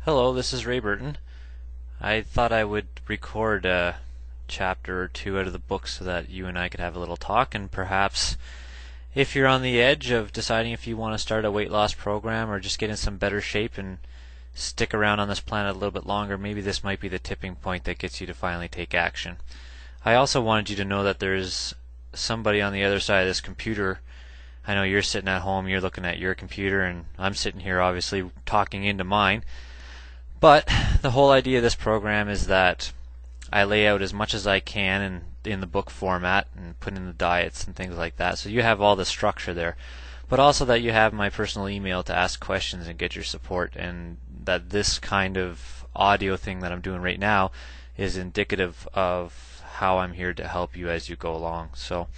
Hello, this is Ray Burton. I thought I would record a chapter or two out of the book so that you and I could have a little talk, and perhaps if you're on the edge of deciding if you want to start a weight loss program or just get in some better shape and stick around on this planet a little bit longer, maybe this might be the tipping point that gets you to finally take action. I also wanted you to know that there's somebody on the other side of this computer. I know you're sitting at home, you're looking at your computer, and I'm sitting here obviously talking into mine. But the whole idea of this program is that I lay out as much as I can in the book format and put in the diets and things like that. So you have all the structure there. But also that you have my personal email to ask questions and get your support, and that this kind of audio thing that I'm doing right now is indicative of how I'm here to help you as you go along. So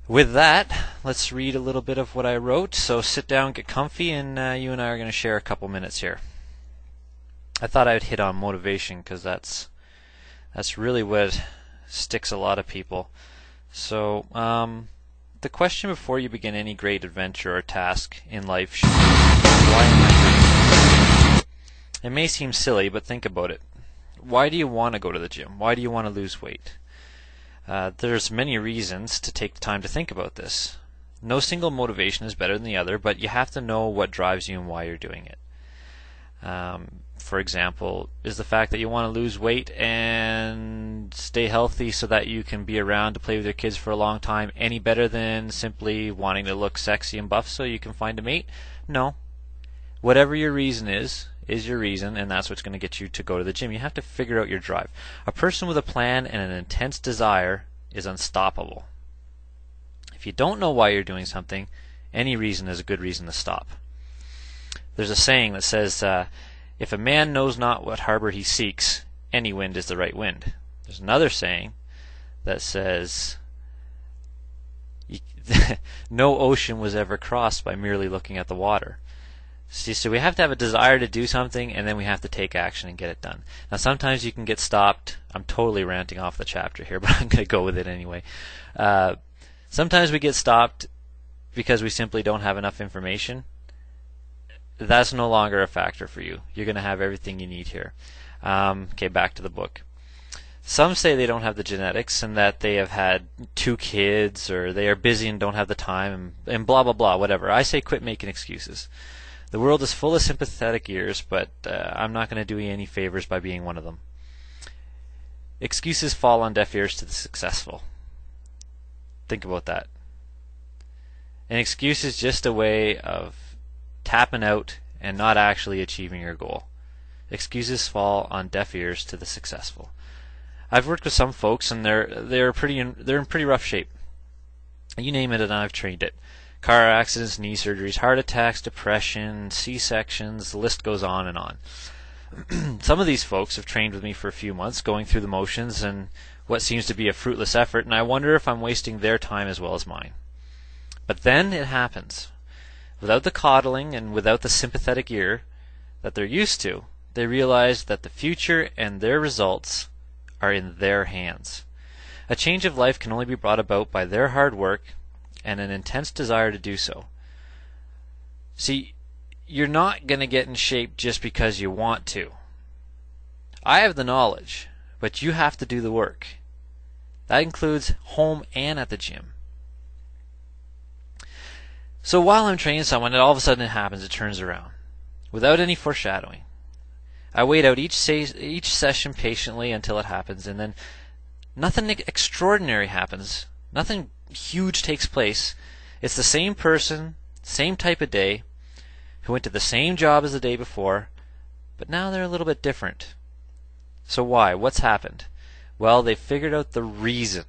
with that, let's read a little bit of what I wrote. So sit down, get comfy, and you and I are going to share a couple minutes here. I thought I would hit on motivation because that's really what sticks a lot of people. So the question before you begin any great adventure or task in life should be, why am I doing this? It may seem silly, but think about it. Why do you want to go to the gym? Why do you want to lose weight? There's many reasons to take the time to think about this. No single motivation is better than the other, but you have to know what drives you and why you're doing it. For example, is the fact that you want to lose weight and stay healthy so that you can be around to play with your kids for a long time any better than simply wanting to look sexy and buff so you can find a mate? No. Whatever your reason is your reason, and that's what's going to get you to go to the gym. You have to figure out your drive. A person with a plan and an intense desire is unstoppable. If you don't know why you're doing something, any reason is a good reason to stop. There's a saying that says, if a man knows not what harbor he seeks, any wind is the right wind. There's another saying that says, no ocean was ever crossed by merely looking at the water. See, so we have to have a desire to do something, and then we have to take action and get it done. Now, sometimes you can get stopped. I'm totally ranting off the chapter here, but I'm going to go with it anyway. Sometimes we get stopped because we simply don't have enough information. That's no longer a factor for you. You're going to have everything you need here. Okay, back to the book. Some say they don't have the genetics and that they have had 2 kids, or they are busy and don't have the time, and blah, blah, blah, whatever. I say quit making excuses. The world is full of sympathetic ears, but I'm not going to do you any favors by being one of them. Excuses fall on deaf ears to the successful. Think about that. An excuse is just a way of tapping out and not actually achieving your goal. Excuses fall on deaf ears to the successful. I've worked with some folks, and they're in pretty rough shape. You name it, and I've trained it. Car accidents, knee surgeries, heart attacks, depression, C-sections, the list goes on and on. Some of these folks have trained with me for a few months, going through the motions and what seems to be a fruitless effort, and I wonder if I'm wasting their time as well as mine. But then it happens. Without the coddling and without the sympathetic ear that they're used to, they realize that the future and their results are in their hands. A change of life can only be brought about by their hard work and an intense desire to do so. See, you're not going to get in shape just because you want to. I have the knowledge, but you have to do the work. That includes home and at the gym. So while I'm training someone, all of a sudden it happens, it turns around. Without any foreshadowing. I wait out each session patiently until it happens, and then nothing extraordinary happens. Nothing huge takes place. It's the same person, same type of day, who went to the same job as the day before, but now they're a little bit different. So why? What's happened? Well, they figured out the reason.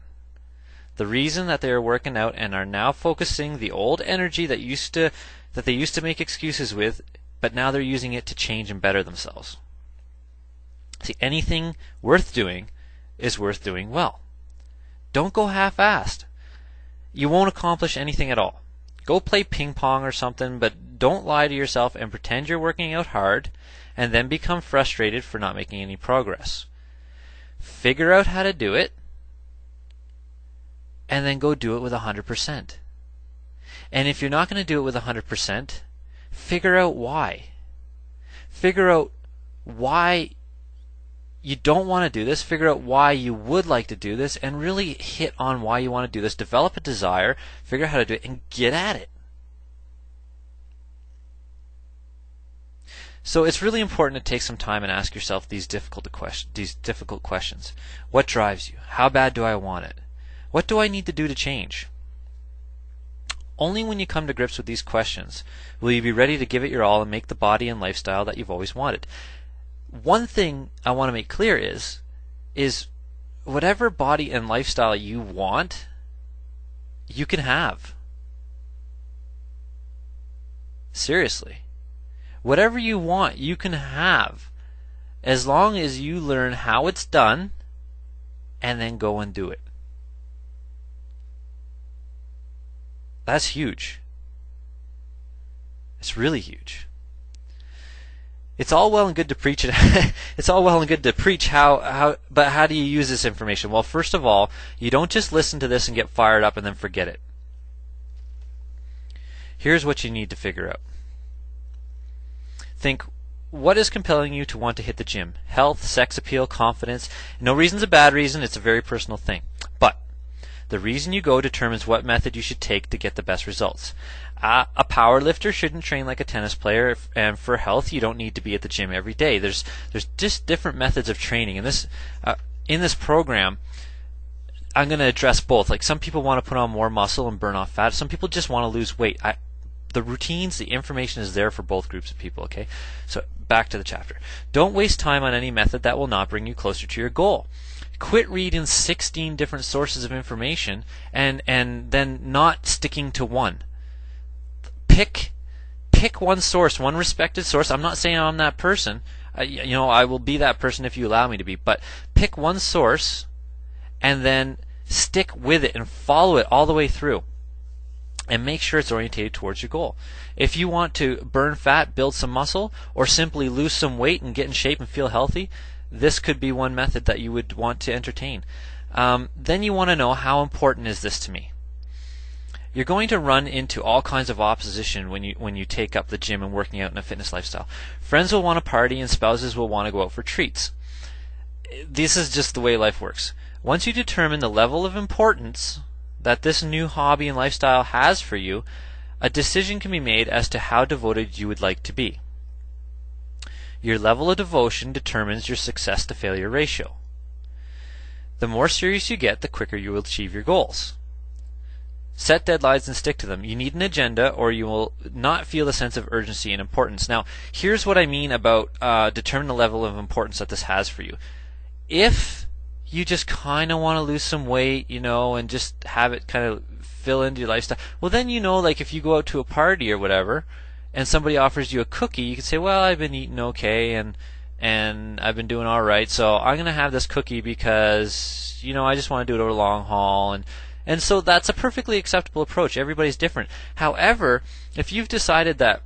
The reason that they are working out and are now focusing the old energy that they used to make excuses with, but now they're using it to change and better themselves. See, anything worth doing is worth doing well. Don't go half-assed. You won't accomplish anything at all. Go play ping pong or something, but don't lie to yourself and pretend you're working out hard and then become frustrated for not making any progress. Figure out how to do it, and then go do it with 100%. And if you're not going to do it with 100%, figure out why. Figure out why you don't want to do this, figure out why you would like to do this, and really hit on why you want to do this. Develop a desire, figure out how to do it, and get at it. So it's really important to take some time and ask yourself these difficult questions. What drives you? How bad do I want it? What do I need to do to change? Only when you come to grips with these questions will you be ready to give it your all and make the body and lifestyle that you've always wanted. One thing I want to make clear is whatever body and lifestyle you want, you can have. Seriously. Whatever you want, you can have, as long as you learn how it's done and then go and do it. That's huge. It's really huge. It's all well and good to preach it. It's all well and good to preach but how do you use this information? Well, first of all, you don't just listen to this and get fired up and then forget it. Here's what you need to figure out. Think, what is compelling you to want to hit the gym? Health, sex appeal, confidence. No reason's a bad reason. It's a very personal thing. But the reason you go determines what method you should take to get the best results. A power lifter shouldn't train like a tennis player, and for health, you don't need to be at the gym every day. There's just different methods of training. And in this program, I'm going to address both. Like, some people want to put on more muscle and burn off fat. Some people just want to lose weight. The routines, the information is there for both groups of people, okay? So back to the chapter. Don't waste time on any method that will not bring you closer to your goal. Quit reading 16 different sources of information and then not sticking to one. Pick one source, one respected source. I'm not saying I'm that person. I will be that person if you allow me to be. But pick one source and then stick with it and follow it all the way through. And make sure it's orientated towards your goal. If you want to burn fat, build some muscle, or simply lose some weight and get in shape and feel healthy, this could be one method that you would want to entertain. Then you want to know, how important is this to me? You're going to run into all kinds of opposition when you take up the gym and working out in a fitness lifestyle. Friends will want to party and spouses will want to go out for treats. This is just the way life works. Once you determine the level of importance that this new hobby and lifestyle has for you, a decision can be made as to how devoted you would like to be. Your level of devotion determines your success to failure ratio. The more serious you get, the quicker you will achieve your goals. Set deadlines and stick to them. You need an agenda or you will not feel a sense of urgency and importance. Now, here's what I mean about determine the level of importance that this has for you. If you just kind of want to lose some weight, and just have it kind of fill into your lifestyle, well then, like if you go out to a party or whatever and somebody offers you a cookie, you can say, well, I've been eating okay and I've been doing all right, so I'm going to have this cookie because I just want to do it over the long haul. And so that's a perfectly acceptable approach. Everybody's different. However, if you've decided that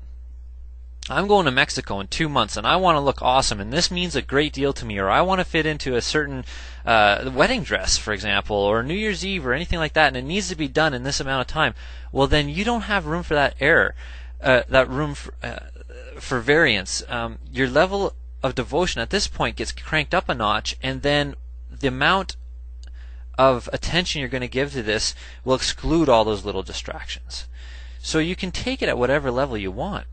I'm going to Mexico in 2 months and I want to look awesome and this means a great deal to me, or I want to fit into a certain wedding dress, for example, or New Year's Eve or anything like that, and it needs to be done in this amount of time, well then you don't have room for that error, for variance. Your level of devotion at this point gets cranked up a notch, and then the amount of attention you're going to give to this will exclude all those little distractions. So you can take it at whatever level you want.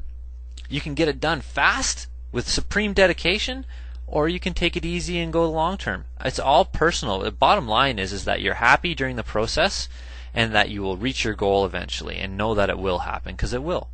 You can get it done fast with supreme dedication, or you can take it easy and go long term. It's all personal. The bottom line is that you're happy during the process and that you will reach your goal eventually, and know that it will happen, because it will.